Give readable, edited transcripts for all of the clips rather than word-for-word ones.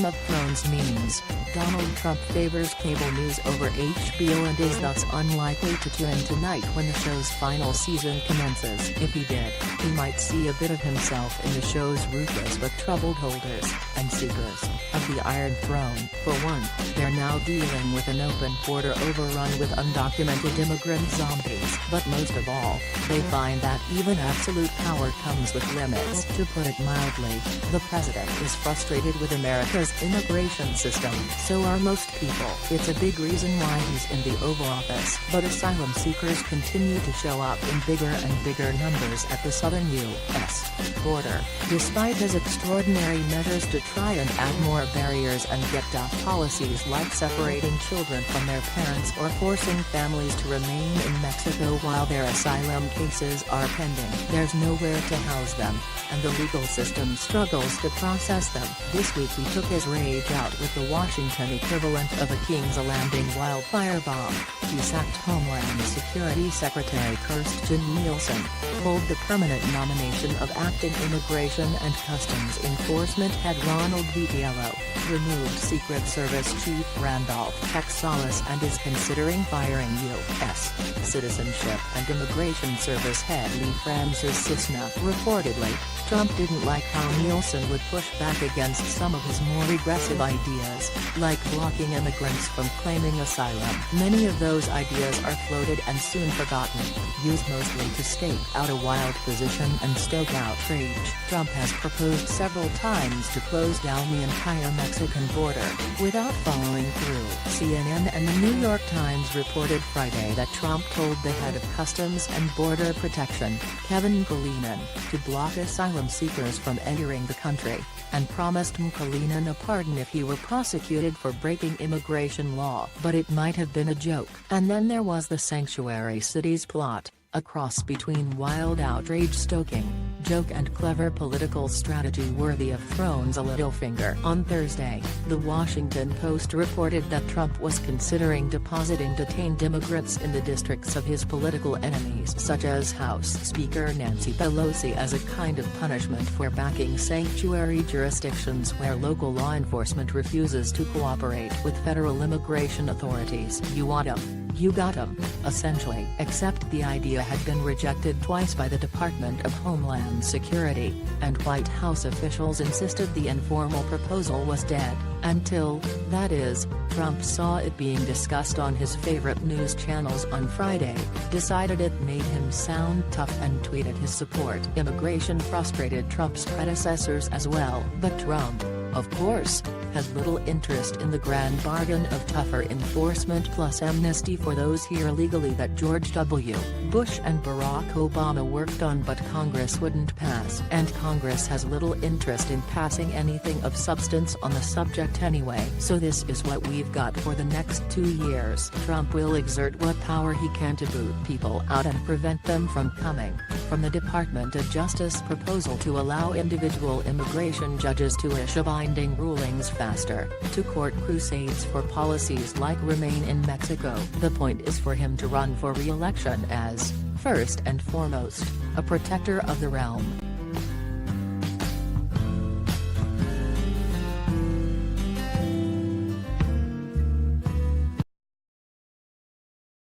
Game of Thrones memes, Donald Trump favors cable news over HBO and is thus unlikely to tune in tonight when the show's final season commences. If he did, he might see a bit of himself in the show's ruthless but troubled holders and seekers of the Iron Throne. For one, they're now dealing with an open border overrun with undocumented immigrant zombies. But most of all, they find that even absolute power comes with limits. To put it mildly, the president is frustrated with America's immigration system. So are most people. It's a big reason why he's in the Oval Office. But asylum seekers continue to show up in bigger and bigger numbers at the southern U.S. border. Despite his extraordinary measures to try and add more barriers and get tough policies like separating children from their parents or forcing families to remain in Mexico while their asylum cases are pending, there's nowhere to house them, and the legal system struggles to process them. This week he took his rage out with the Washington equivalent of a King's Landing wildfire bomb. He sacked Homeland Security Secretary Kirstjen Nielsen, pulled the permanent nomination of acting Immigration and Customs Enforcement head Ronald Vitiello, removed Secret Service Chief Randolph Texalis and is considering firing U.S. Citizenship and Immigration Service head Lee Francis Cisna. Reportedly, Trump didn't like how Nielsen would push back against some of his more regressive ideas, like blocking immigrants from claiming asylum. Many of those ideas are floated and soon forgotten, used mostly to stake out a wild position and stoke outrage. Trump has proposed several times to close down the entire Mexican border, without following through. CNN and the New York Times reported Friday that Trump told the head of Customs and Border Protection, Kevin Cullinan, to block asylum seekers from entering the country, and promised Cullinan a pardon if he were prosecuted for breaking immigration law. But it might have been a joke. And then there was the sanctuary cities plot, a cross between wild outrage stoking, joke and clever political strategy worthy of Throne's Littlefinger. On Thursday, The Washington Post reported that Trump was considering depositing detained immigrants in the districts of his political enemies such as House Speaker Nancy Pelosi as a kind of punishment for backing sanctuary jurisdictions where local law enforcement refuses to cooperate with federal immigration authorities. You want 'em, you got 'em, essentially. Except the idea had been rejected twice by the Department of Homeland Security, and White House officials insisted the informal proposal was dead, until, that is, Trump saw it being discussed on his favorite news channels on Friday, decided it made him sound tough and tweeted his support. Immigration frustrated Trump's predecessors as well. But Trump, of course, has little interest in the grand bargain of tougher enforcement plus amnesty for those here legally that George W. Bush and Barack Obama worked on but Congress wouldn't pass. And Congress has little interest in passing anything of substance on the subject anyway. So this is what we've got for the next 2 years. Trump will exert what power he can to boot people out and prevent them from coming. From the Department of Justice proposal to allow individual immigration judges to issue binding rulings faster, to court crusades for policies like Remain in Mexico. The point is for him to run for re-election as, first and foremost, a protector of the realm.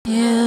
You